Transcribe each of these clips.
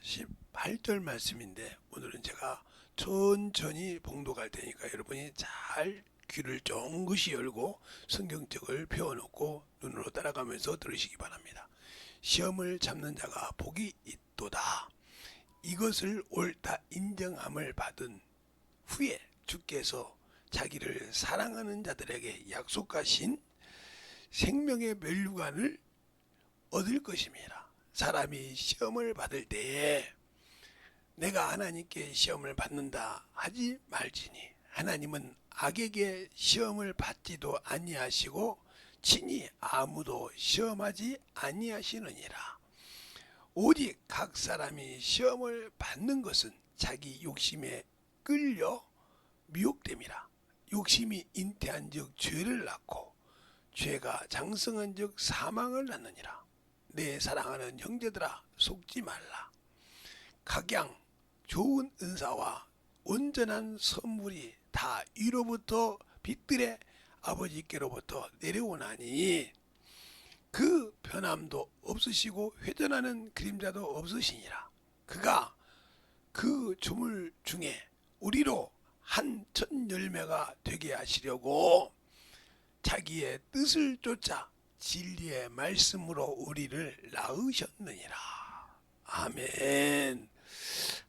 18절 말씀인데 오늘은 제가 천천히 봉독할 테니까 여러분이 잘 귀를 쫑긋이 열고 성경책을 펴놓고 눈으로 따라가면서 들으시기 바랍니다. 시험을 잡는 자가 복이 있도다. 이것을 옳다 인정함을 받은 후에 주께서 자기를 사랑하는 자들에게 약속하신 생명의 멸류관을 얻을 것입니다. 사람이 시험을 받을 때에 내가 하나님께 시험을 받는다 하지 말지니 하나님은 악에게 시험을 받지도 아니하시고 친히 아무도 시험하지 아니하시느니라. 오직 각 사람이 시험을 받는 것은 자기 욕심에 끌려 미혹됨이라. 욕심이 잉태한즉 죄를 낳고 죄가 장성한즉 사망을 낳느니라. 내 사랑하는 형제들아 속지 말라. 각양 좋은 은사와 온전한 선물이 다 위로부터 빛들의 아버지께로부터 내려오나니 그 변함도 없으시고 회전하는 그림자도 없으시니라. 그가 그 조물 중에 우리로 한 첫 열매가 되게 하시려고 자기의 뜻을 쫓아 진리의 말씀으로 우리를 낳으셨느니라. 아멘.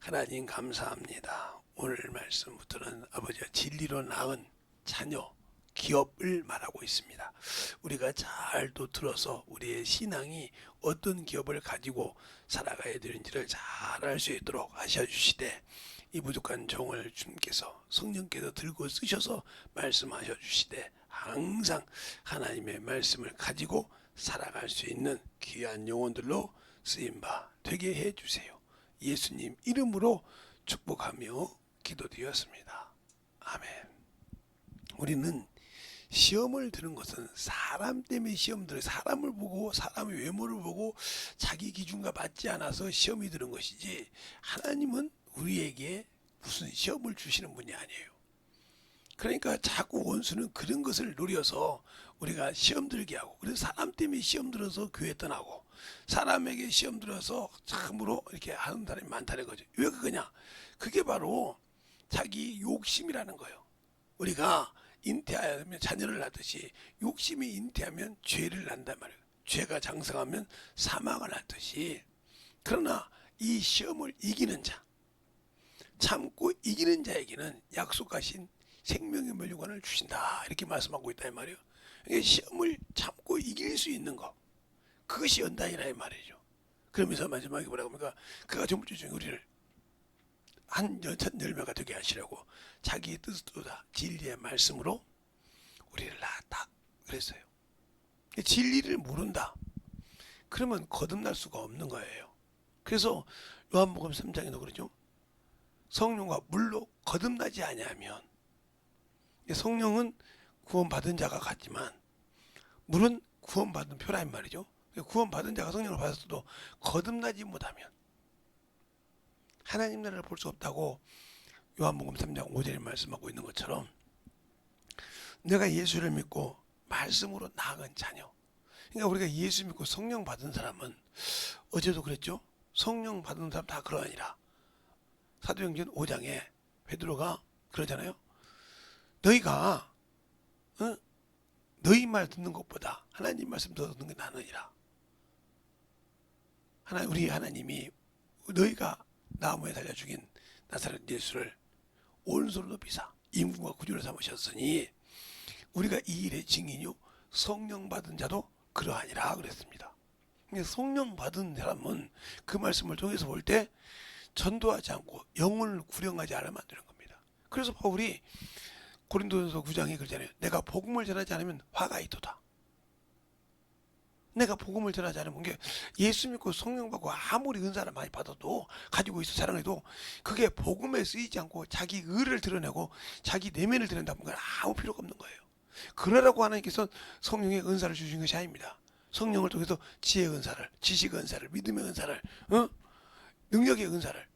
하나님 감사합니다. 오늘 말씀부터는 아버지가 진리로 낳은 자녀 기업을 말하고 있습니다. 우리가 잘도 들어서 우리의 신앙이 어떤 기업을 가지고 살아가야 되는지를 잘 알 수 있도록 하셔주시되 이 부족한 종을 주님께서 성령께서 들고 쓰셔서 말씀하셔 주시되 항상 하나님의 말씀을 가지고 살아갈 수 있는 귀한 영혼들로 쓰임바 되게 해주세요. 예수님 이름으로 축복하며 기도드렸습니다. 아멘. 우리는 시험을 드는 것은 사람 때문에 시험 들어요. 사람을 보고 사람의 외모를 보고 자기 기준과 맞지 않아서 시험이 드는 것이지 하나님은 우리에게 무슨 시험을 주시는 분이 아니에요. 그러니까 자꾸 원수는 그런 것을 노려서 우리가 시험 들게 하고, 그래서 사람 때문에 시험 들어서 교회 떠나고 사람에게 시험 들어서 참으로 이렇게 하는 사람이 많다는 거죠. 왜 그거냐? 그게 바로 자기 욕심이라는 거예요. 우리가 잉태하면 자녀를 낳듯이 욕심이 잉태하면 죄를 낳는단 말이에요. 죄가 장성하면 사망을 낳듯이. 그러나 이 시험을 이기는 자, 참고 이기는 자에게는 약속하신 생명의 멸류관을 주신다, 이렇게 말씀하고 있다 이 말이에요. 시험을 참고 이길 수 있는 것, 그것이 연단이라 이 말이죠. 그러면서 마지막에 뭐라고 합니까? 그가 전부 중에 우리를 한 첫 열매가 되게 하시려고 자기의 뜻보다 진리의 말씀으로 우리를 낳았다 그랬어요. 진리를 모른다 그러면 거듭날 수가 없는 거예요. 그래서 요한복음 3장에도 그러죠. 성령과 물로 거듭나지 아니하면, 성령은 구원받은 자가 같지만 물은 구원받은 표라는 말이죠. 구원받은 자가 성령을 받았어도 거듭나지 못하면 하나님 나라를 볼 수 없다고 요한복음 3장 5절에 말씀하고 있는 것처럼, 내가 예수를 믿고 말씀으로 낳은 자녀, 그러니까 우리가 예수 믿고 성령 받은 사람은, 어제도 그랬죠. 성령 받은 사람 다 그러하니라. 사도행전 5장에 베드로가 그러잖아요. 너희가 너희 말 듣는 것보다 하나님 말씀 더 듣는 게 나느니라. 우리 하나님이 너희가 나무에 달려 죽인 나사렛 예수를 오른손으로 높이사 임금과 구주로 삼으셨으니 우리가 이 일의 증인이요 성령 받은 자도 그러하니라 그랬습니다. 성령 받은 사람은 그 말씀을 통해서 볼 때 전도하지 않고 영혼을 구령하지 않으면 안 되는 겁니다. 그래서 바울이 고린도전서 9장에 그러잖아요. 내가 복음을 전하지 않으면 화가 있도다. 내가 복음을 전하지 않으면, 게 예수 믿고 성령 받고 아무리 은사를 많이 받아도 가지고 있어 자랑해도 그게 복음에 쓰이지 않고 자기 의를 드러내고 자기 내면을 드러낸다는 건 아무 필요가 없는 거예요. 그러라고 하나님께서 성령의 은사를 주신 것이 아닙니다. 성령을 통해서 지혜의 은사를, 지식의 은사를, 믿음의 은사를, 능력의 은사를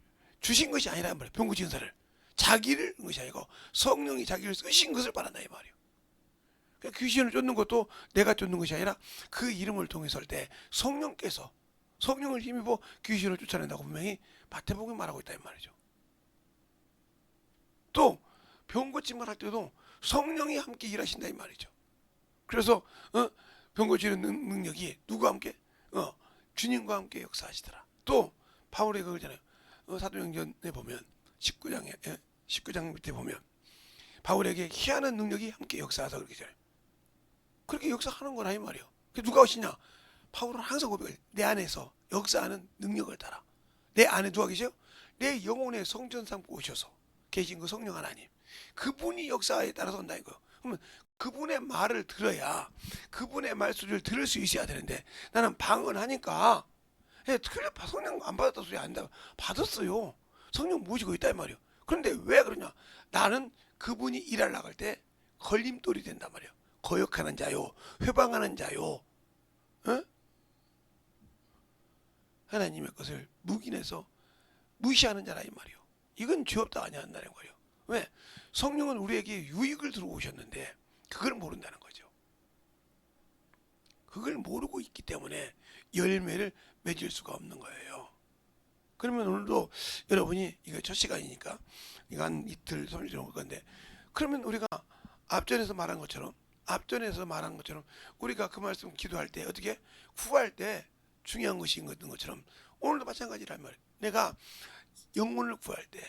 주신 것이 아니라 말이에요. 병고치 은사를 자기를 한 것이 아니고 성령이 자기를 쓰신 것을 말한다 이 말이에요. 그러니까 귀신을 쫓는 것도 내가 쫓는 것이 아니라 그 이름을 통해서 할 때 성령께서 성령을 힘입어 귀신을 쫓아낸다고 분명히 마태복음이 말하고 있다 이 말이죠. 또 병 고침을 할 때도 성령이 함께 일하신다 이 말이죠. 그래서 병 고치는 능력이 누구와 함께? 주님과 함께 역사하시더라. 또 바울의 그거잖아요. 사도행전에 보면 19장 밑에 보면 바울에게 희한한 능력이 함께 역사하다 그렇게 잖아요. 그렇게 역사하는 거라 이 말이에요. 누가 오시냐? 바울은 항상 고백해요. 내 안에서 역사하는 능력을 따라. 내 안에 누가 계세요? 내 영혼의 성전 삼고 오셔서 계신 그 성령 하나님. 그분이 역사에 따라서 온다 이거예요. 그러면 그분의 말을 들어야 그분의 말소리를 들을 수 있어야 되는데 나는 방언하니까 틀려 성령 안 받았다 소리 안 한다. 받았어요. 성령 모시고 있다 이 말이에요. 그런데 왜 그러냐? 나는 그분이 일하러 나갈 때 걸림돌이 된단 말이에요. 거역하는 자요, 회방하는 자요, 하나님의 것을 묵인해서 무시하는 자라 이 말이에요. 이건 죄 없다 아니야 한다는 거예요. 왜? 성령은 우리에게 유익을 들어오셨는데 그걸 모른다는 거죠. 그걸 모르고 있기 때문에 열매를 맺을 수가 없는 거예요. 그러면 오늘도 여러분이 이거 첫 시간이니까 이거 한 이틀 3일 정도 올 건데 그러면 우리가 앞전에서 말한 것처럼 우리가 그 말씀 기도할 때 어떻게 구할 때 중요한 것이 있는 것처럼 오늘도 마찬가지란 말이에요. 내가 영혼을 구할 때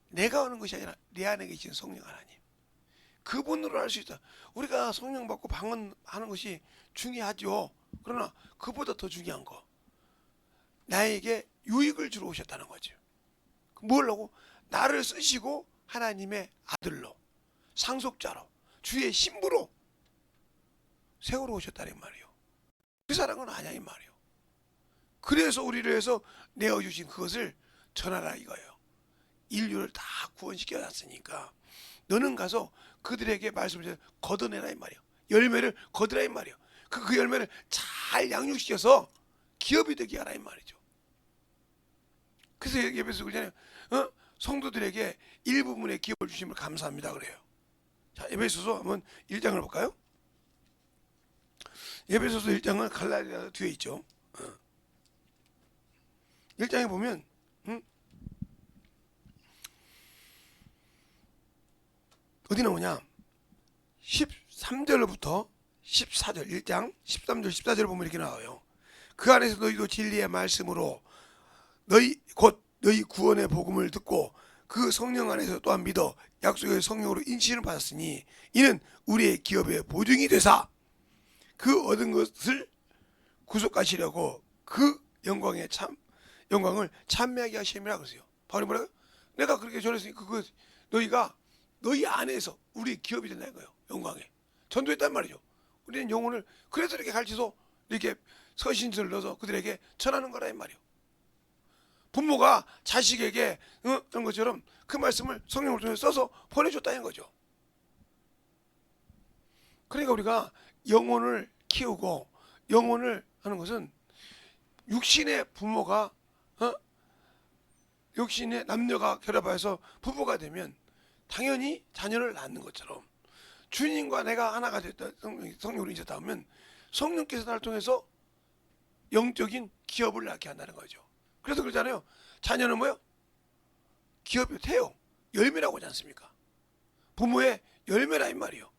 내가 하는 것이 아니라 내 안에 계신 성령 하나님 그분으로 할 수 있다. 우리가 성령 받고 방언하는 것이 중요하죠. 그러나 그보다 더 중요한 거 나에게 유익을 주러 오셨다는 거죠. 뭐라고? 나를 쓰시고 하나님의 아들로 상속자로 주의 신부로 세우러 오셨다는 말이에요. 그 사람은 아니야 이 말이에요. 그래서 우리를 위해서 내어주신 그것을 전하라 이거예요. 인류를 다 구원시켜 놨으니까 너는 가서 그들에게 말씀을 걷어내라 이 말이에요. 열매를 거두라 이 말이에요. 그 열매를 잘 양육시켜서 기업이 되게 하라 이 말이죠. 그래서 예배에서 그러잖아요. 성도들에게 일부분의 기업을 주심을 감사합니다 그래요. 자, 에베소서 한번 1장을 볼까요? 에베소서 1장은 갈라디아 뒤에 있죠. 1장에 보면 어디 나오냐? 13절부터 14절 1장 13절 14절 보면 이렇게 나와요. 그 안에서 너희도 진리의 말씀으로 너희 구원의 복음을 듣고 그 성령 안에서 또한 믿어 약속의 성령으로 인신을 받았으니 이는 우리의 기업의 보증이 되사 그 얻은 것을 구속하시려고 그 영광을 찬미하게 하심이라 그러세요. 바울이 뭐라고요? 내가 그렇게 전했으니 그거 너희가 너희 안에서 우리의 기업이 된다는 거예요. 영광에 전도했단 말이죠. 우리는 영혼을 그래서 이렇게 가르쳐서 이렇게 서신서를 넣어서 그들에게 전하는 거라 이 말이에요. 부모가 자식에게 그런 것처럼 그 말씀을 성령을 통해 써서 보내줬다는 거죠. 그러니까 우리가 영혼을 키우고 영혼을 하는 것은 육신의 부모가 육신의 남녀가 결합해서 부부가 되면 당연히 자녀를 낳는 것처럼 주님과 내가 하나가 됐다 성령으로 이제 닿으면 성령께서 나를 통해서 영적인 기업을 낳게 한다는 거죠. 그래서 그러잖아요. 자녀는 뭐요? 기업이 태요. 열매라고 하지 않습니까? 부모의 열매라 이 말이요.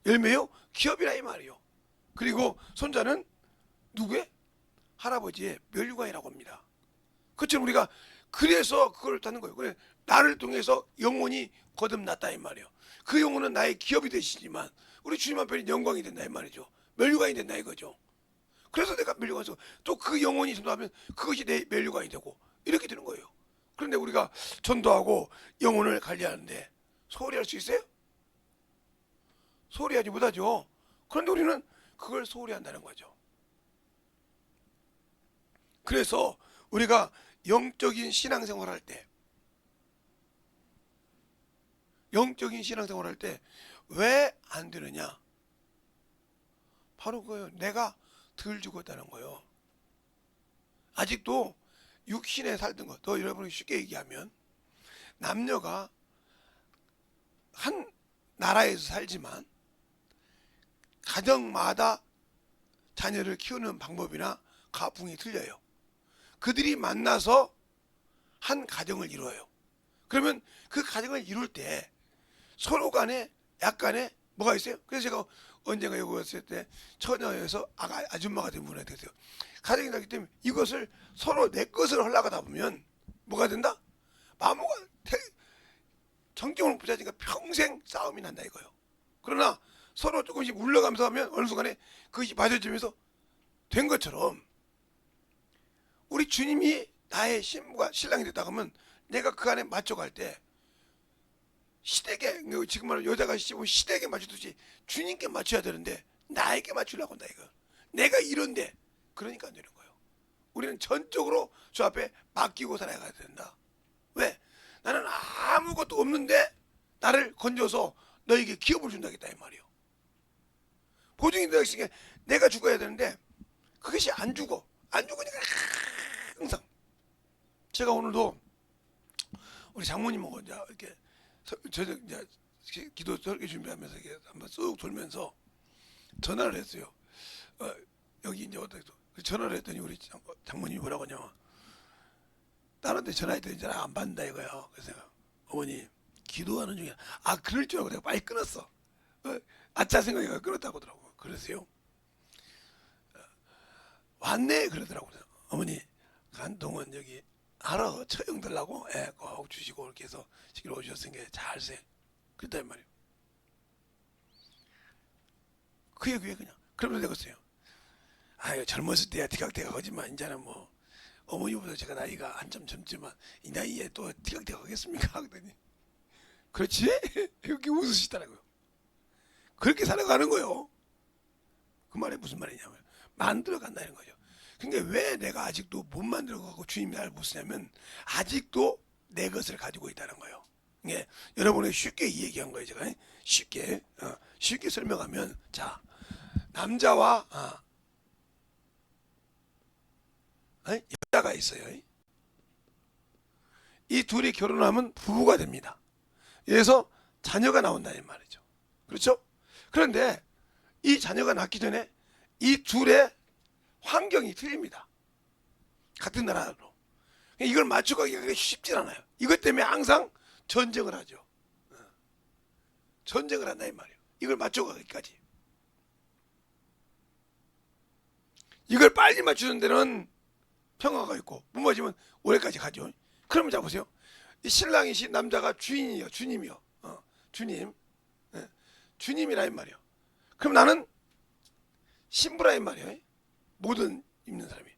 열매요? 기업이라 이 말이요. 그리고 손자는 누구의? 할아버지의 멸류관이라고 합니다. 그처럼 우리가 그래서 그걸 찾는 거예요. 그래 나를 통해서 영혼이 거듭났다 이 말이에요. 그 영혼은 나의 기업이 되시지만 우리 주님 앞에는 영광이 된다 이 말이죠. 멸류관이 된다 이거죠. 그래서 내가 멸류관에서 또 그 영혼이 전도하면 그것이 내 멸류관이 되고 이렇게 되는 거예요. 그런데 우리가 전도하고 영혼을 관리하는데 소홀히 할 수 있어요? 소홀히 하지 못하죠. 그런데 우리는 그걸 소홀히 한다는 거죠. 그래서 우리가 영적인 신앙생활 할 때 왜 안 되느냐? 바로 그거예요. 내가 덜 죽었다는 거예요. 아직도 육신에 살던 것, 더 여러분이 쉽게 얘기하면 남녀가 한 나라에서 살지만 가정마다 자녀를 키우는 방법이나 가풍이 틀려요. 그들이 만나서 한 가정을 이루어요. 그러면 그 가정을 이룰 때 서로 간에 약간의 뭐가 있어요? 그래서 제가 언젠가 여기 왔을 때 처녀에서 아줌마가 된 분한테 그랬어요. 가정이 나기 때문에 이것을 서로 내 것을 하려고 하다 보면 뭐가 된다? 마모가 정경을 붙잡으니까 평생 싸움이 난다 이거예요. 그러나 서로 조금씩 물러가면서 하면 어느 순간에 그것이 맞아지면서 된 것처럼 우리 주님이 나의 신부가 신랑이 됐다 하면 내가 그 안에 맞춰갈 때 시댁에 지금 말하는 여자가 시댁에 맞추듯이 주님께 맞춰야 되는데 나에게 맞추려고 한다 이거. 내가 이런데 그러니까 안 되는 거예요. 우리는 전적으로 저 앞에 맡기고 살아가야 된다. 왜? 나는 아무것도 없는데 나를 건져서 너에게 기업을 준다겠다 이 말이에요. 보증이 되었으니까 내가 죽어야 되는데 그것이 안 죽어. 안 죽으니까 항상 제가 오늘도 우리 장모님하고 이제 이렇게 이제 기도 설교 준비하면서 이렇게 한번 쑥 돌면서 전화를 했어요. 여기 이제 어떻게 전화를 했더니 우리 장모님이 뭐라고 하냐면 다른데 전화했더니 전화 안 받는다 이거예요. 그래서 내가 어머니 기도하는 중이야. 아 그럴 줄 알고 내가 빨리 끊었어. 아차 생각해가 끊었다고 하더라고. 그래서요. 왔네 그러더라고. 어머니 간동은 여기 알아 처형 들라고 꼭 주시고 이렇게 해서 시키러 오셨으니까 잘세. 그랬단 말이에요. 그 얘기에 그냥 그러면서 내가 했어요. 아유 젊었을 때야 티각티각 하지만 이제는 뭐 어머니보다 제가 나이가 한참 젊지만 이 나이에 또 티각티각 하겠습니까? 그랬더니 그렇지? 이렇게 웃으시더라고요. 그렇게 살아가는 거예요. 그 말이 무슨 말이냐면 만들어 간다는 거죠. 근데 왜 내가 아직도 못 만들어가고 주님이 나를 못 쓰냐면 아직도 내 것을 가지고 있다는 거예요. 이게 여러분에게 쉽게 얘기한 거예요. 제가 쉽게 설명하면 자 남자와 여자가 있어요. 이 둘이 결혼하면 부부가 됩니다. 그래서 자녀가 나온다는 말이죠. 그렇죠? 그런데 이 자녀가 낳기 전에 이 둘의 환경이 틀립니다. 같은 나라로. 이걸 맞춰가기가 쉽지 않아요. 이것 때문에 항상 전쟁을 하죠. 전쟁을 한다 이 말이에요. 이걸 맞춰가기까지. 이걸 빨리 맞추는 데는 평화가 있고 못 맞으면 오래까지 가죠. 그러면 자 보세요. 이 신랑이신 남자가 주인이요, 주님이요. 주님, 주님이라 이 말이에요. 그럼 나는 신부라 이 말이에요. 모든 입는 사람이.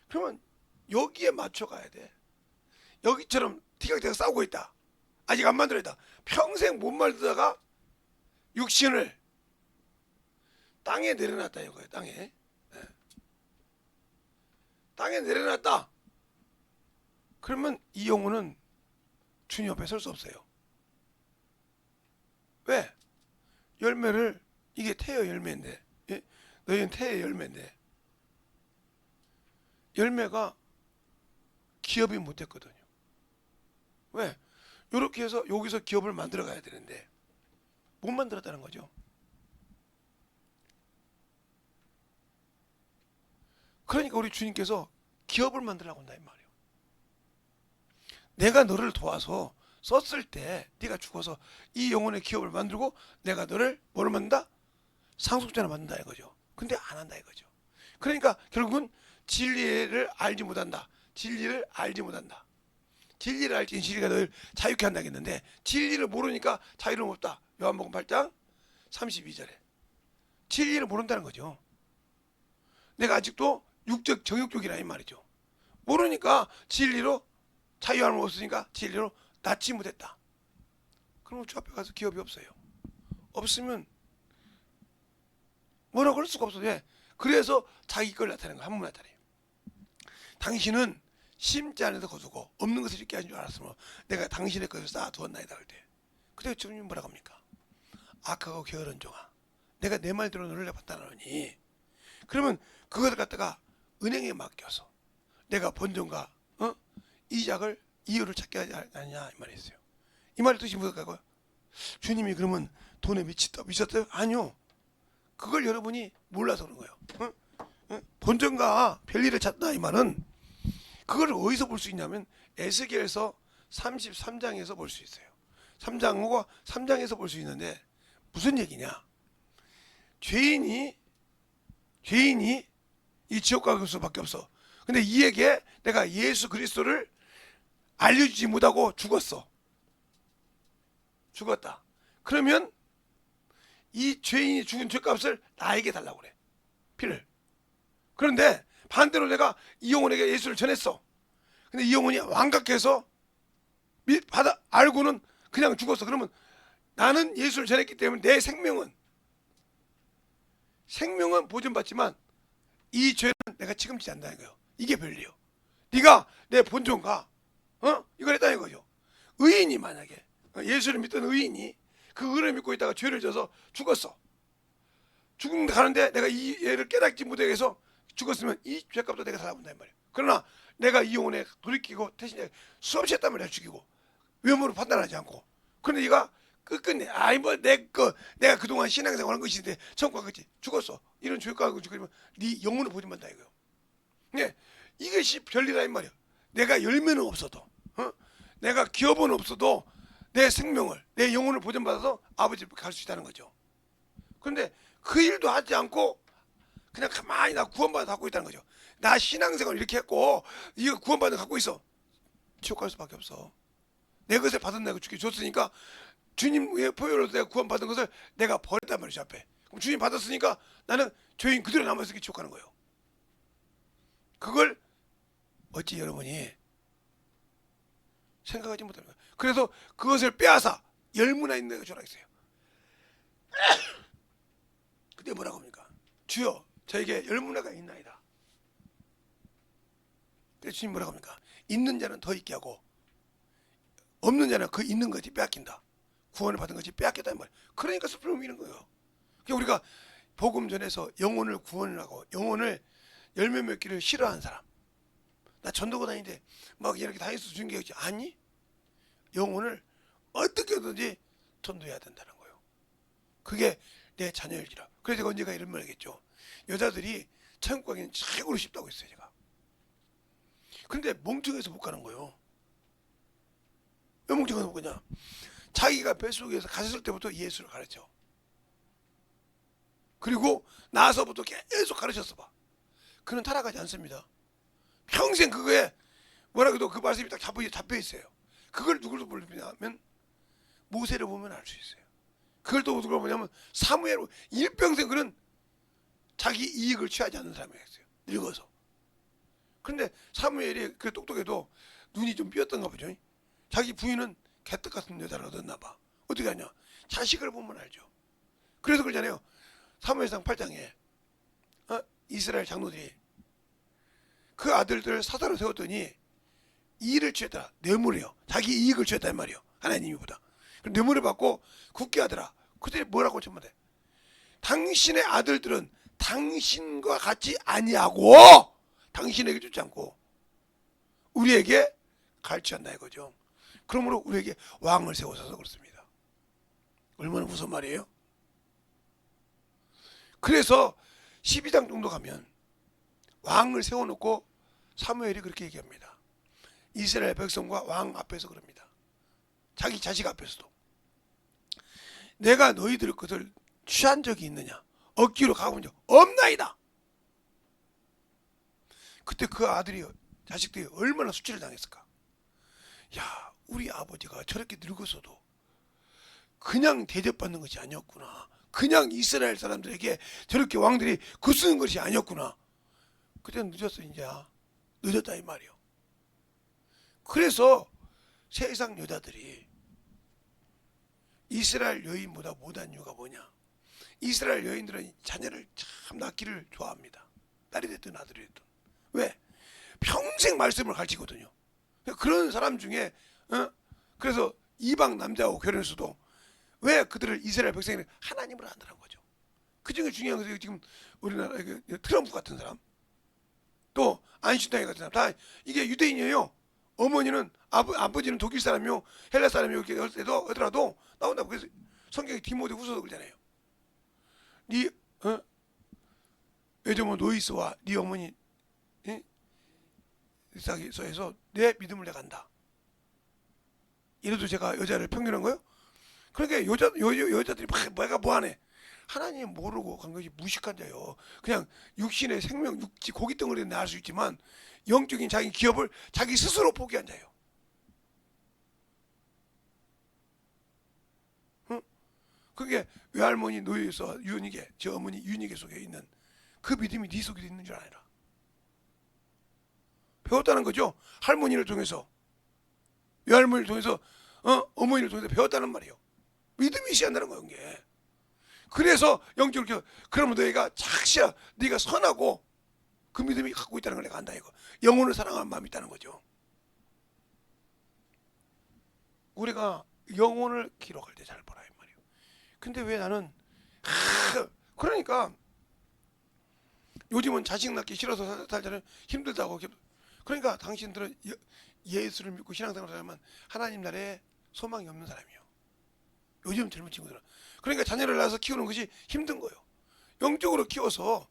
그러면 여기에 맞춰가야 돼. 여기처럼 티격태격 싸우고 있다. 아직 안 만들었다. 평생 못 말다가 육신을 땅에 내려놨다 이거예요. 땅에. 땅에 내려놨다. 그러면 이 영혼은 주님 앞에 설 수 없어요. 왜? 열매를 이게 태의 열매인데 너희는 태의 열매인데 열매가 기업이 못됐거든요. 왜? 이렇게 해서 여기서 기업을 만들어 가야 되는데 못 만들었다는 거죠. 그러니까 우리 주님께서 기업을 만들라고 한다 이 말이에요. 내가 너를 도와서 썼을 때 네가 죽어서 이 영혼의 기업을 만들고 내가 너를 뭐를 만든다? 상속자를 만든다 이거죠. 근데 안 한다 이거죠. 그러니까 결국은 진리를 알지 못한다. 진리를 알지 못한다. 진리를 알지 진리가 너를 자유케 한다겠는데 진리를 모르니까 자유는 없다. 요한복음 8장 32절에 진리를 모른다는 거죠. 내가 아직도 육적 정욕적이라 이 말이죠. 모르니까 진리로 자유함을 없으니까 진리로 낫지 못했다. 그럼 주 앞에 가서 기업이 없어요. 없으면 뭐라고 할 수가 없어요. 왜? 그래서 자기 걸 나타내는 거 한 번 나타내요. 당신은 심지 않아서 거두고 없는 것을 있게 하는 줄 알았으면 내가 당신의 것을 쌓아두었나이다 할 때 그때 주님이 뭐라고 합니까? 악하고 게으른 종아 내가 내 말대로 너를 내봤다느니 그러면 그것을 갖다가 은행에 맡겨서 내가 본전과 이자를 이유를 찾게 하지 않냐 이 말이 있어요. 이 말의 뜻이 무엇일까요? 주님이 그러면 돈에 미쳤어요? 아니요. 그걸 여러분이 몰라서 그런 거예요. 본전과 별일을 찾다 이 말은 그걸 어디서 볼 수 있냐면 에스겔서 33장에서 볼 수 있어요. 3장과 3장에서 볼 수 있는데 무슨 얘기냐? 죄인이 이 지옥 갈 수밖에 없어. 근데 이에게 내가 예수 그리스도를 알려주지 못하고 죽었다. 그러면 이 죄인이 죽은 죄값을 나에게 달라고 그래. 피를. 그런데 반대로 내가 이 영혼에게 예수를 전했어. 근데 이 영혼이 완각해서 알고는 그냥 죽었어. 그러면 나는 예수를 전했기 때문에 내 생명은 보존받지만 이 죄는 내가 책임지지 않는다는 거예요. 이게 별리요. 네가 내 본존과 이걸 했다는 거죠. 의인이 만약에 예수를 믿던 의인이 그 의를 믿고 있다가 죄를 져서 죽었어. 죽음 가는데 내가 이 얘를 깨닫지 못하게 해서 죽었으면 이 죄값도 내가 살아본단 말이에요. 그러나 내가 이 영혼에 돌이키고 대신에 수없이 했단 말이야. 죽이고 외모로 판단하지 않고. 그런데 얘가 끝끝내 내가 그동안 신앙생활한 것인데 천국 갔겠지. 죽었어. 이런 죄값을 죽으면 네 영혼을 보존받는다 이거요. 네, 이것이 별리라 이 말이야. 내가 열매는 없어도 내가 기업은 없어도 내 생명을 내 영혼을 보존받아서 아버지 집에 갈 수 있다는 거죠. 그런데 그 일도 하지 않고 그냥 가만히 나 구원받아 갖고 있다는 거죠. 나 신앙생활 이렇게 했고 이거 구원받아 갖고 있어. 지옥 갈 수밖에 없어. 내 것을 받은 내가 주께 줬으니까 주님의 포효로 내가 구원받은 것을 내가 버렸단 말이죠 앞에. 그럼 주님 받았으니까 나는 죄인 그대로 남아서 지옥 가는 거예요. 그걸 어찌 여러분이 생각하지 못하는 거예요. 그래서 그것을 빼앗아 열무나 있는 데가 주라 했어요. 그때 뭐라고 합니까? 주여 저에게 열무나가 있나이다. 그래서 주님 뭐라고 합니까? 있는 자는 더 있게 하고 없는 자는 그 있는 것이 빼앗긴다. 구원을 받은 것이 빼앗겼다는 말. 그러니까 슬픔을 미는 거예요. 그러니까 우리가 복음 전에서 영혼을 구원을 하고 영혼을 열매 맺기를 싫어하는 사람. 나 전도고 다니는데 막 이렇게 다니면서 주는 게 아니? 영혼을 어떻게든지 전도해야 된다는 거예요. 그게 내 자녀일지라. 그래서 제가 언제가 이런 말 하겠죠. 여자들이 천국 가기는 최고로 쉽다고 했어요 제가. 근데 멍청해서 못 가는 거예요. 왜 멍청해서 못 가냐? 자기가 뱃속에서 가졌을 때부터 예수를 가르쳐. 그리고 나서부터 계속 가르쳤어 봐. 그는 타락하지 않습니다. 평생 그거에 뭐라 그래도 그 말씀이 딱 잡혀 있어요. 그걸 누구로 보냐면 모세를 보면 알 수 있어요. 그걸 또 누구로 보냐면 사무엘. 일평생 그는 자기 이익을 취하지 않는 사람이었어요. 늙어서. 그런데 사무엘이 그 똑똑해도 눈이 좀 삐었던가 보죠. 자기 부인은 개떡 같은 여자를 얻었나 봐. 어떻게 하냐? 자식을 보면 알죠. 그래서 그러잖아요. 사무엘상 8장에 이스라엘 장로들이 그 아들들을 사사로 세웠더니 이의를 취했다. 뇌물이요. 자기 이익을 취했단 말이요. 하나님이보다. 뇌물을 받고 굳게 하더라. 그들이 뭐라고 전말해? 당신의 아들들은 당신과 같이 아니하고 당신에게 주지 않고 우리에게 가르쳤나 이거죠. 그러므로 우리에게 왕을 세워서 그렇습니다. 얼마나 무서운 말이에요? 그래서 12장 정도 가면 왕을 세워놓고 사무엘이 그렇게 얘기합니다. 이스라엘 백성과 왕 앞에서 그럽니다. 자기 자식 앞에서도. 내가 너희들 것을 취한 적이 있느냐? 억지로 가본 적 없나이다. 그때 그 아들이 자식들이 얼마나 수치를 당했을까? 야, 우리 아버지가 저렇게 늙었어도 그냥 대접받는 것이 아니었구나. 그냥 이스라엘 사람들에게 저렇게 왕들이 굳쓰는 것이 아니었구나. 그때는 늦었어. 이제 늦었다 이 말이요. 그래서 세상 여자들이 이스라엘 여인보다 못한 이유가 뭐냐? 이스라엘 여인들은 자녀를 참 낳기를 좋아합니다. 딸이 됐든 아들이 됐든. 왜? 평생 말씀을 가르치거든요. 그런 사람 중에 그래서 이방 남자하고 결혼했어도 왜 그들을 이스라엘 백성이 하나님을 안다는 거죠. 그 중에 중요한 것이 지금 우리나라 트럼프 같은 사람, 또 안슈타인 같은 사람, 다 이게 유대인이에요. 어머니는 아버지는 독일 사람이요, 헬라 사람이요 이렇게 하더라도 나온다고. 그래서 성경에 디모데 후서도 그러잖아요. 요즘은 노이스와 네 어머니 일사기서에서 내 믿음을 내가 안다. 이래도 제가 여자를 편견한 거예요? 그러니까 여자들이 막 내가 뭐하네. 하나님 모르고 간 것이 무식한 자요. 그냥 육신의 생명, 육지 고기 덩어리는 날 수 있지만 영적인 자기 기업을 자기 스스로 포기한 자요. 응? 그게 외할머니 노예에서 유니게, 저 어머니 유니게 속에 있는 그 믿음이 네 속에 있는 줄 알아라. 배웠다는 거죠. 할머니를 통해서, 외할머니를 통해서, 어머니를 통해서 배웠다는 말이에요. 믿음이 시한다는 거예요, 이게. 그래서 영적으로 그러면 너희가 착시야, 네가 선하고 그 믿음이 갖고 있다는 걸 내가 안다 이거. 영혼을 사랑하는 마음이 있다는 거죠. 우리가 영혼을 기록할 때 잘 보라 이 말이에요. 근데 왜 나는 그러니까 요즘은 자식 낳기 싫어서 살자는 힘들다고. 그러니까 당신들은 예수를 믿고 신앙생활을 하면 하나님 나라에 소망이 없는 사람이에요. 요즘 젊은 친구들은. 그러니까 자녀를 낳아서 키우는 것이 힘든 거예요. 영적으로 키워서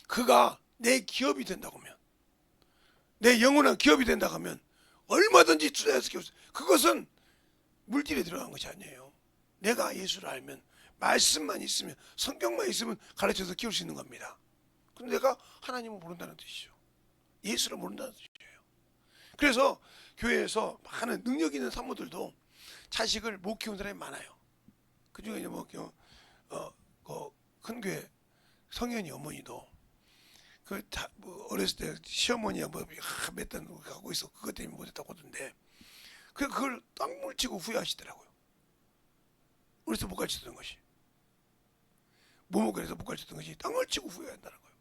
그가 내 기업이 된다고 하면, 내 영원한 기업이 된다고 하면 얼마든지 투자해서 키웠어요. 그것은 물질에 들어간 것이 아니에요. 내가 예수를 알면, 말씀만 있으면, 성경만 있으면 가르쳐서 키울 수 있는 겁니다. 근데 내가 하나님을 모른다는 뜻이죠. 예수를 모른다는 뜻이에요. 그래서 교회에서 많은 능력 있는 사모들도 자식을 못 키운 사람이 많아요. 그 중에 이제 큰 교회 성현이 어머니도 뭐 어렸을 때 시어머니가 몇 단 갖고 있어. 그것 때문에 못했다고 하던데, 그걸 땅물 치고 후회하시더라고요. 어려서 못 가르쳤던 것이, 모모교에서 못 가르쳤던 것이 땅을 치고 후회한다는 거예요.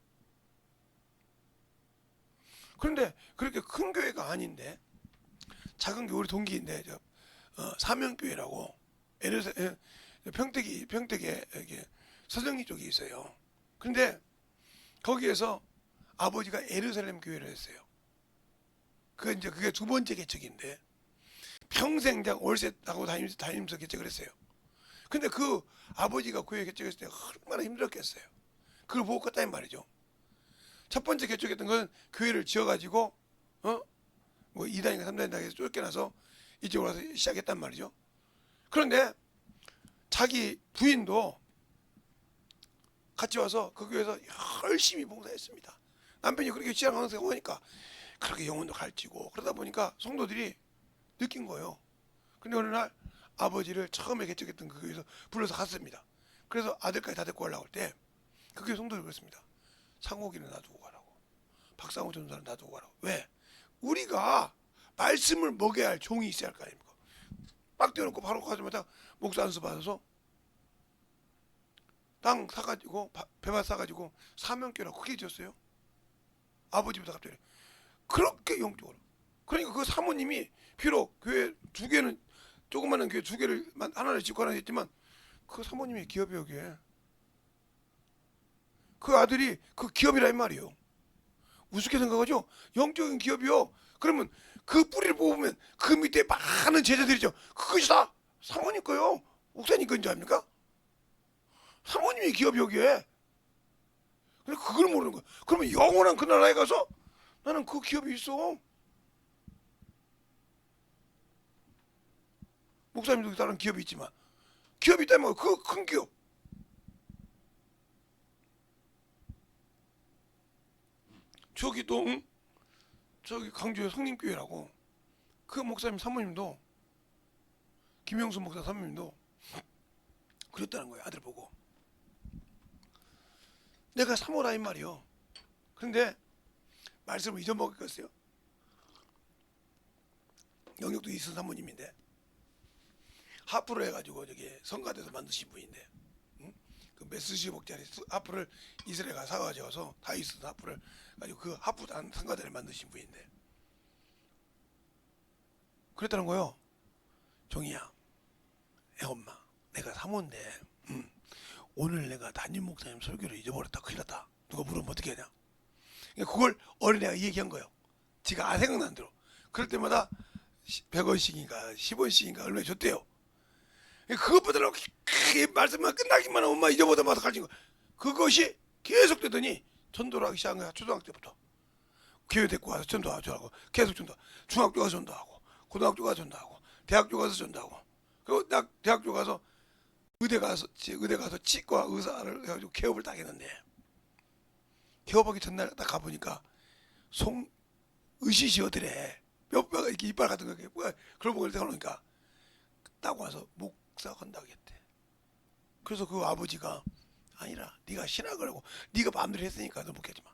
그런데 그렇게 큰 교회가 아닌데, 작은 교회, 우리 동기인데 사명교회라고 평택에 이렇게 서정리 쪽에 있어요. 그런데 거기에서 아버지가 에르살렘 교회를 했어요. 그게 두 번째 개척인데, 평생 그냥 월세하고 다니면서 개척을 했어요. 근데 그 아버지가 교회 개척했을 때 얼마나 힘들었겠어요. 그걸 보고 껐다는 말이죠. 첫 번째 개척했던 건 교회를 지어가지고 뭐 2단인가 3단인가 해서 쫓겨나서 이쪽으로 와서 시작했단 말이죠. 그런데 자기 부인도 같이 와서 그 교회에서 열심히 봉사했습니다. 남편이 그렇게 지향하면서 하니까 그렇게 영혼도 가르치고 그러다 보니까 성도들이 느낀 거예요. 근데 어느 날 아버지를 처음에 개척했던 그 교회에서 불러서 갔습니다. 그래서 아들까지 다 데리고 가려고 할 때 그 교회 성도들이 그랬습니다. 상옥이는 놔두고 가라고, 박상호 전사는 놔두고 가라고. 왜? 우리가 말씀을 먹여야 할 종이 있어야 할 거 아닙니까? 빡 떼어놓고 바로 가자마자 목사 안수 받아서 땅 사가지고 배밭 사가지고 사명교회라고 크게 지었어요. 아버지부터 갑자기 그렇게 영적으로. 그러니까 그 사모님이 비록 교회 두 개는, 조그마한 교회 두 개를 하나를 짓고 하나 했지만 그 사모님의 기업이 여기에, 그 아들이 그 기업이라 이 말이에요. 우습게 생각하죠? 영적인 기업이요. 그러면 그 뿌리를 뽑으면 그 밑에 많은 제자들이죠. 그것이 다 사모님 거요. 목사님 거인 줄 압니까? 사모님의 기업이 여기에. 근데 그걸 모르는 거야. 그러면 영원한 그 나라에 가서 나는 그 기업이 있어. 목사님도 다른 기업이 있지만 기업이 있다면 그 큰 기업. 저기 또 저기 강주의 성림교회라고, 그 목사님 사모님도, 김영수 목사 사모님도 그랬다는 거예요. 아들 보고 내가 사모라 이 말이요. 그런데 말씀을 잊어먹었어요. 영역도 있은 사모님인데 하프를 해가지고 저기 성가대에서 만드신 분인데, 그 메스시 복짜리 하프를 이스라엘가 사가져서 다이스 하프를 가지고 그 하프 성가대를 만드신 분인데 그랬다는 거요. 종이야, 애 엄마, 내가 사모인데 오늘 내가 담임 목사님 설교를 잊어버렸다. 큰일 났다. 누가 물으면 어떻게 하냐. 그걸 어린애가 얘기한 거예요. 지가 생각나는 대로. 그럴 때마다 100원씩인가 10원씩인가 얼마 줬대요. 그것보다 말씀만 끝나기만 하면 엄마 잊어보다 마서 가진 거. 그것이 계속 되더니 전도를 하기 시작한 거야. 초등학교 때부터. 교회 데리고 와서 전도하고 계속 전도. 중학교 가서 전도하고 고등학교 가서 전도하고 대학교 가서 전도하고 그리고 딱 대학교 가서 의대 가서 치과 의사를 해가지고 개업을 딱 했는데 개업하기 전날 딱 가보니까 의시시어들에 뼈가 이렇게 이빨 같은 거 뭐야 그런 걸 대놓으니까 딱 와서 목사 건다고 했대. 그래서 그 아버지가 아니라 네가 신학을 하고 네가 마음대로 했으니까 너 못 하지마.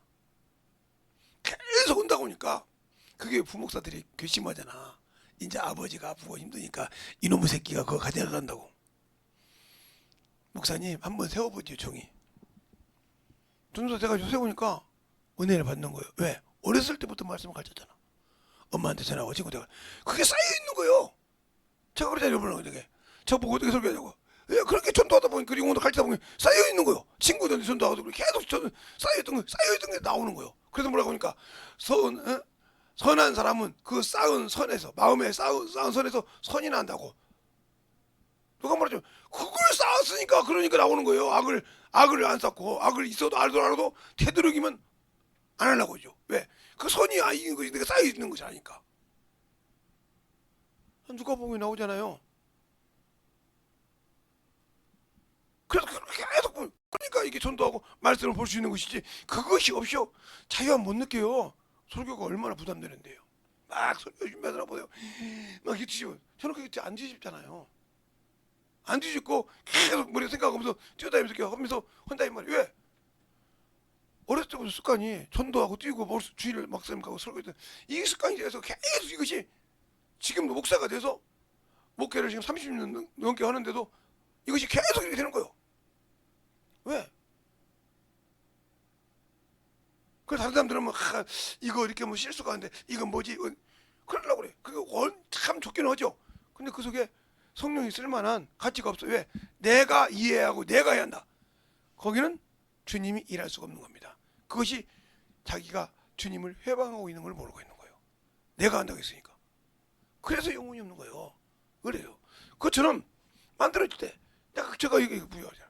계속 온다고 하니까 그게 부목사들이 괘씸하잖아. 이제 아버지가 아프고 힘드니까 이놈의 새끼가 그거 가져간다고. 목사님 한번 세워보지요. 종이 전도사 돼가지고 세우니까 은혜를 받는 거예요. 왜? 어렸을 때부터 말씀을 가르쳤잖아. 엄마한테 전하고 친구들 그게 쌓여있는 거예요. 제가 그러잖아요. 여러분 어떻게 저 보고 어떻게 설교하냐고. 예, 그렇게 전도하다 보니 그리고 오늘 가르치다 보니 쌓여있는 거예요. 친구들한테 전도하고 계속 쌓여있던 게 나오는 거예요. 그래서 뭐라고 하니까 선한 사람은 그 쌓은 선에서 마음에 쌓은 선에서 선이 난다고. 누가 말하죠? 그걸 쌓았으니까 그러니까 나오는 거예요. 악을 안 쌓고 악을 있어도 알아도 되도록이면 안 하려고 하죠. 왜? 그 선이 이긴 것이 내가 쌓여 있는 것이 아니까. 누가 보면 나오잖아요. 그래서 계속 그러니까 이게 전도하고 말씀을 볼 수 있는 것이지 그것이 없이요 자유함 못 느껴요. 설교가 얼마나 부담되는데요. 막 설교 준비하더라 보세요. 막 뒤집어. 저는 그게 안 뒤집잖아요. 안 뒤집고 계속 머리에 생각하면서 뛰어다니면서 하면서 혼자 말이에요. 왜? 어렸을 때부터 습관이 전도하고 뛰고 주일을 막상 가고 설교했던 이 습관이 돼서 계속 이것이 지금도 목사가 돼서 목회를 지금 30년 넘게 하는데도 이것이 계속 이렇게 되는 거예요. 왜? 그 다른 사람들은 뭐 이거 이렇게 뭐 실수가 하는데 이건 뭐지? 그러려고 그래. 그게 참 좋기는 하죠. 근데 그 속에 성령이 쓸만한 가치가 없어. 왜? 내가 이해하고 내가 해야 한다. 거기는 주님이 일할 수가 없는 겁니다. 그것이 자기가 주님을 회방하고 있는 걸 모르고 있는 거예요. 내가 한다고 했으니까. 그래서 영혼이 없는 거예요. 그래요. 그것처럼 만들어질 때 제가 이거 부여하잖아.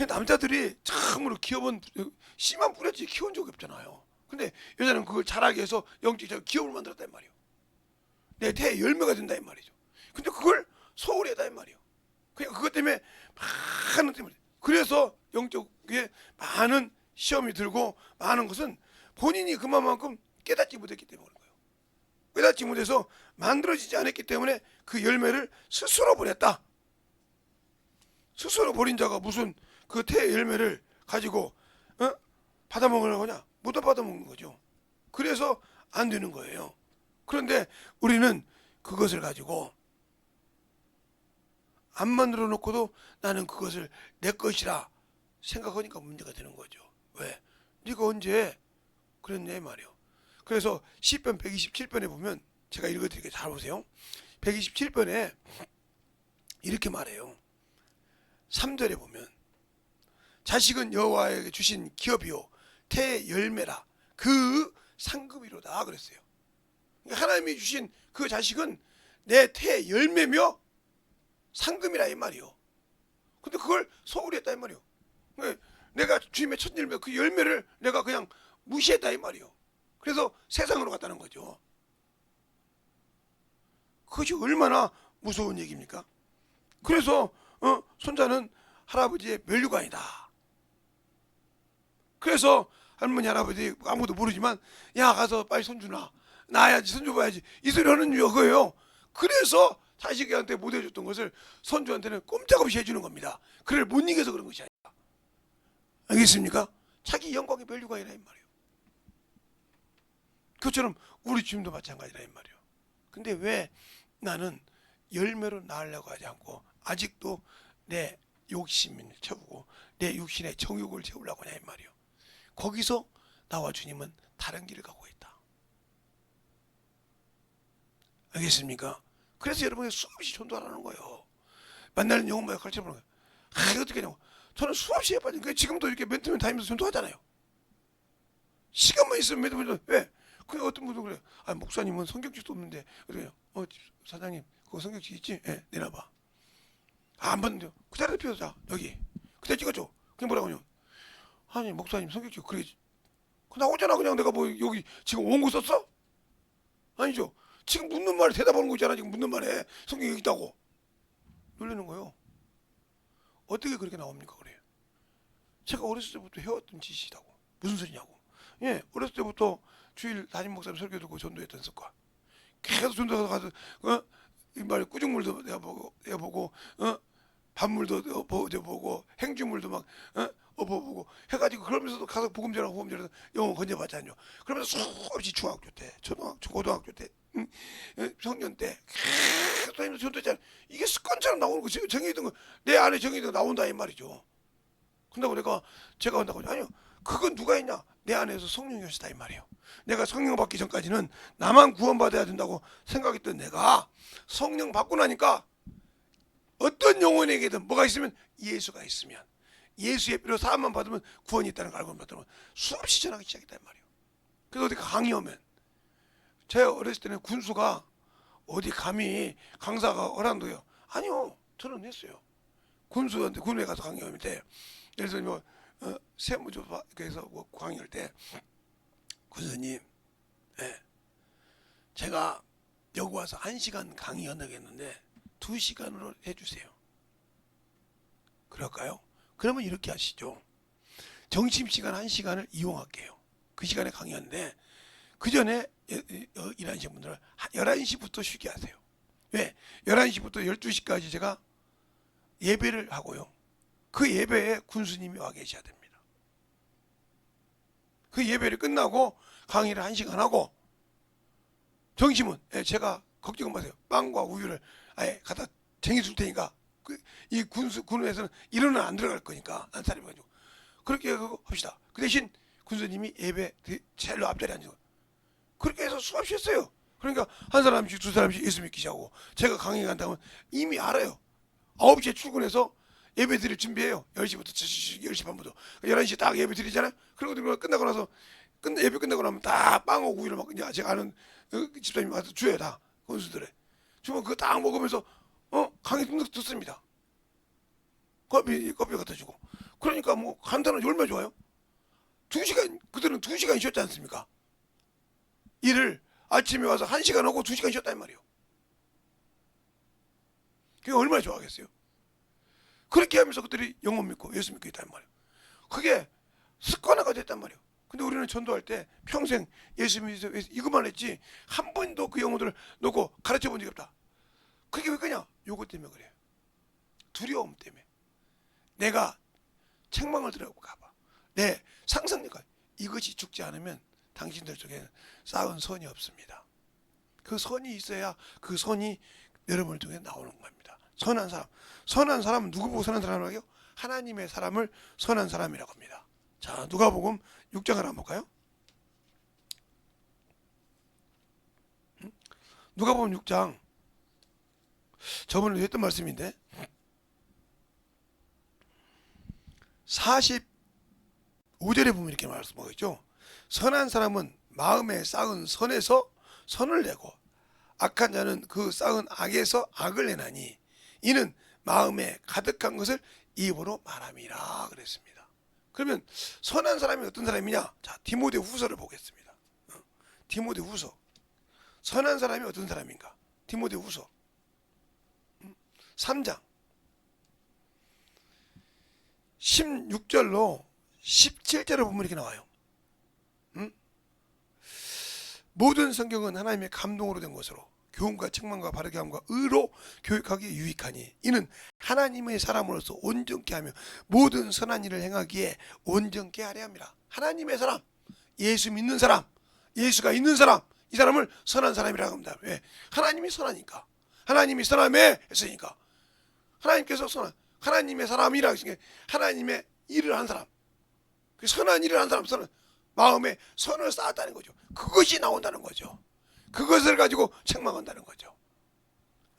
남자들이 참으로 기업은 씨만 뿌렸지 키운 적이 없잖아요. 근데 여자는 그걸 잘하게 해서 영적 기업을 만들었단 말이에요. 내 태에 열매가 된다 이 말이죠. 근데 그걸 소홀히 했다 이 말이에요. 그러니까 그것 때문에 많은 때문에 그래서 영적에 많은 시험이 들고 많은 것은 본인이 그만큼 깨닫지 못했기 때문에 그런 거예요. 깨닫지 못해서 만들어지지 않았기 때문에 그 열매를 스스로 버렸다. 스스로 버린 자가 무슨 그 태의 열매를 가지고 받아먹으려고 하냐? 못 받아먹는 거죠. 그래서 안 되는 거예요. 그런데 우리는 그것을 가지고 안 만들어 놓고도 나는 그것을 내 것이라 생각하니까 문제가 되는 거죠. 왜? 네가 언제 그랬냐 말이요. 그래서 시편 127편에 보면 제가 읽어드릴게요. 잘 보세요. 127편에 이렇게 말해요. 3절에 보면 자식은 여호와에게 주신 기업이요 태의 열매라 그 상급이로다 그랬어요. 하나님이 주신 그 자식은 내 태의 열매며 상금이라 이 말이요. 근데 그걸 소홀히 했다 이 말이요. 내가 주님의 첫 열매 그 열매를 내가 그냥 무시했다 이 말이요. 그래서 세상으로 갔다는 거죠. 그것이 얼마나 무서운 얘기입니까? 그래서 손자는 할아버지의 면류관이다. 그래서 할머니 할아버지 아무도 모르지만 야 가서 빨리 손주 낳아야지 손주 봐야지 이 소리 하는 이유가 그거예요. 그래서 자식한테 못 해줬던 것을 손주한테는 꼼짝없이 해주는 겁니다. 그를 못 이겨서 그런 것이 아니라. 알겠습니까? 자기 영광의 면류관이라 이 말이에요. 그것처럼 우리 주님도 마찬가지라 이 말이에요. 근데 왜 나는 열매로 낳으려고 하지 않고 아직도 내 욕심을 채우고 내 육신의 정욕을 채우려고 하냐 이 말이에요. 거기서 나와 주님은 다른 길을 가고 있다. 알겠습니까? 그래서 여러분이 수없이 전도하라는 거예요. 만나는 영혼마다 가르쳐보는 거예요. 이거 어떻게 하냐고. 저는 수없이 해봤는데 그러니까 지금도 이렇게 멘토맨 다니면서 전도하잖아요. 시간만 있으면 멘토맨 왜? 그 어떤 분도 그래요. 목사님은 성경책도 없는데 그래요. 사장님 그거 성경책 있지? 내놔봐. 안 받는데요. 그 자리에 피워자 여기. 그때 찍어줘. 그게 뭐라고 하냐. 아니 목사님 성격이 그래 나오잖아. 그냥 내가 뭐 여기 지금 원고 썼어? 아니죠. 지금 묻는 말에 대답하는 거잖아. 지금 묻는 말에 성경이 여기 있다고 놀리는 거예요. 어떻게 그렇게 나옵니까? 그래요. 제가 어렸을 때부터 해왔던 짓이라고. 무슨 소리냐고. 예, 어렸을 때부터 주일 담임 목사님 설교 듣고 전도했던 습관. 계속 전도 가서 이말 꾸중물도 내가 보고 밥물도 보고 행주물도 막 엎어보고 해가지고 그러면서도 가서 복음전하고 영어 건져봤잖아요. 그러면서 수없이 중학교 때, 고등학교 때, 성년 때 계속 다니면서 전도했잖아요. 이게 습관처럼 나오는 거 정해있던 거 내 안에 정해있던 거 나온다 이 말이죠. 근데 제가 한다고 아니요. 그건 누가 했냐? 내 안에서 성령이 하시다 이 말이에요. 내가 성령 받기 전까지는 나만 구원받아야 된다고 생각했던 내가 성령 받고 나니까 어떤 영혼에게든 뭐가 있으면 예수가 있으면 예수의 피로 사함만 받으면 구원이 있다는 걸 알고 받으면 수없이 전하기 시작했단 말이에요. 그래서 어디 강의하면 제가 어렸을 때는 군수가 어디 감히 강사가 허락도요. 아니요. 저는 했어요. 군수한테 군에 가서 강의할 때 예를 들어서 뭐 세무조사에서 뭐 강의할 때 군수님 제가 여기 와서 1시간 강의 연락했는데 2시간으로 해주세요. 그럴까요? 그러면 이렇게 하시죠. 점심시간 1시간을 이용할게요. 그 시간에 강의하는데 그 전에 일하시는 분들은 11시부터 쉬게 하세요. 왜? 11시부터 12시까지 제가 예배를 하고요. 그 예배에 군수님이 와 계셔야 됩니다. 그 예배를 끝나고 강의를 1시간 하고 점심은 제가 걱정 마세요. 빵과 우유를 아예 갖다 쟁여줄 테니까 이 군에서는 이론은 안 들어갈 거니까 안 사람이 가지고 그렇게 합시다. 그 대신 군수님이 예배 제일로 앞자리에 앉아 그렇게 해서 수없이 했어요. 그러니까 한 사람씩 두 사람씩 예수 믿기 시작하고 제가 강의 간다면 이미 알아요. 9시에 출근해서 예배 드릴 준비해요. 10시부터 10시 반부터 11시 딱 예배 드리잖아요. 그리고 끝나고 나서 예배 끝나고 나면 다 빵하고 우유를 막 이제 제가 아는 집사님이 와서 줘요. 다 군수들에 주면 그거 딱 먹으면서 강의 듣습니다. 커피 갖다 주고 그러니까 뭐 간단한 얼마나 좋아요. 2시간 그들은 2시간 쉬었지 않습니까? 일을 아침에 와서 1시간 하고 2시간 쉬었단 말이에요. 그게 얼마나 좋아하겠어요. 그렇게 하면서 그들이 영혼 믿고 예수 믿고 있단 말이에요. 그게 습관화가 됐단 말이에요. 근데 우리는 전도할 때 평생 예수 믿어서 이것만 했지 한 번도 그 영혼들을 놓고 가르쳐 본 적이 없다. 그게 왜 그러냐? 요것 때문에 그래요. 두려움 때문에. 내가 책망을 들어가 봐. 내 상상력과 이것이 죽지 않으면 당신들 속에는 쌓은 선이 없습니다. 그 선이 있어야 그 선이 여러분을 통해 나오는 겁니다. 선한 사람은 누구 보고 선한 사람이라고 해요? 하나님의 사람을 선한 사람이라고 합니다. 자, 누가복음 6장을 한번 볼까요? 누가복음 6장 저번에 했던 말씀인데 45절에 보면 이렇게 말씀하겠죠. 선한 사람은 마음에 쌓은 선에서 선을 내고 악한 자는 그 쌓은 악에서 악을 내나니 이는 마음에 가득한 것을 입으로 말함이라 그랬습니다. 그러면 선한 사람이 어떤 사람이냐? 자, 디모데 후서를 보겠습니다. 디모데 후서. 선한 사람이 어떤 사람인가? 디모데 후서 3장 16절로 17절을 보면 이렇게 나와요. 모든 성경은 하나님의 감동으로 된 것으로 교훈과 책망과 바르게 함과 의로 교육하기에 유익하니 이는 하나님의 사람으로서 온전케 하며 모든 선한 일을 행하기에 온전케 하려 함이라. 하나님의 사람, 예수 믿는 사람, 예수가 있는 사람, 이 사람을 선한 사람이라고 합니다. 왜? 하나님이 선하니까. 하나님이 선함에 했으니까. 하나님께서 하나님의 사람이라 하신 게 하나님의 일을 한 사람. 그 선한 일을 한 사람, 마음에 선을 쌓았다는 거죠. 그것이 나온다는 거죠. 그것을 가지고 책망한다는 거죠.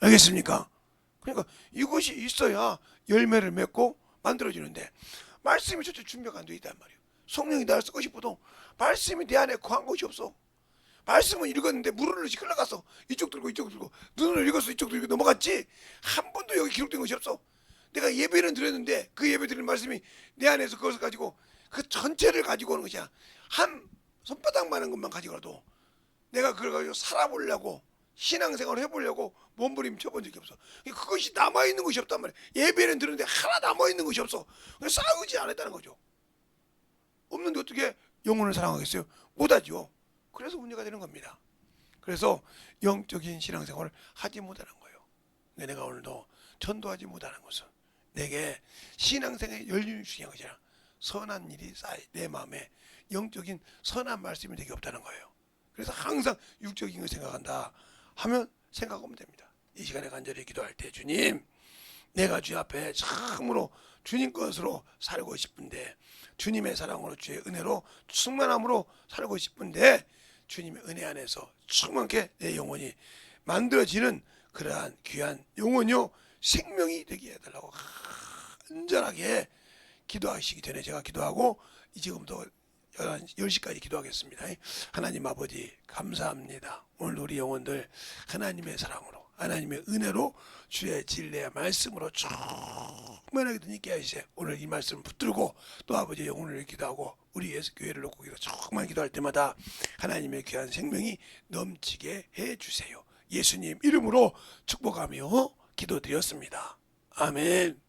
알겠습니까? 그러니까 이것이 있어야 열매를 맺고 만들어지는데 말씀이 전체 준비가 안 돼 있단 말이에요. 성령이 나를 쓰고 싶어도 말씀이 내 안에 거한 것이 없어. 말씀은 읽었는데 물을 흘러갔어. 이쪽 들고 이쪽 들고 눈을 읽었어. 이쪽 들고 넘어갔지. 한 번도 여기 기록된 것이 없어. 내가 예배는 드렸는데 그 예배 드리는 말씀이 내 안에서 그것을 가지고 그 전체를 가지고는 그냥 한 손바닥만한 것만 가지고라도 내가 그걸 가지고 살아보려고 신앙생활을 해보려고 몸부림쳐 본 적이 없어. 그것이 남아있는 것이 없단 말이야. 예배는 들었는데 하나 남아있는 것이 없어. 싸우지 않았다는 거죠. 없는데 어떻게 영혼을 사랑하겠어요? 못하죠. 그래서 문제가 되는 겁니다. 그래서 영적인 신앙생활을 하지 못하는 거예요. 내가 오늘도 전도하지 못하는 것은 내게 신앙생활에 열림이 중요한 것이라 선한 일이 쌓여 내 마음에 영적인 선한 말씀이 되게 없다는 거예요. 그래서 항상 육적인 걸 생각한다 하면 생각하면 됩니다. 이 시간에 간절히 기도할 때 주님, 내가 주 앞에 참으로 주님 것으로 살고 싶은데 주님의 사랑으로 주의 은혜로 충만함으로 살고 싶은데 주님의 은혜 안에서 충만하게 내 영혼이 만들어지는 그러한 귀한 영혼이요 생명이 되게 해달라고 간절하게 기도하시기 전에 제가 기도하고 지금부터 10시까지 기도하겠습니다. 하나님 아버지 감사합니다. 오늘 우리 영혼들 하나님의 사랑으로 하나님의 은혜로 주의 진리의 말씀으로 충만하게 있게 하시세요. 오늘 이 말씀 붙들고 또 아버지의 영혼을 기도하고 우리 예수 교회를 놓고 충만히 기도할 때마다 하나님의 귀한 생명이 넘치게 해주세요. 예수님 이름으로 축복하며 기도드렸습니다. 아멘.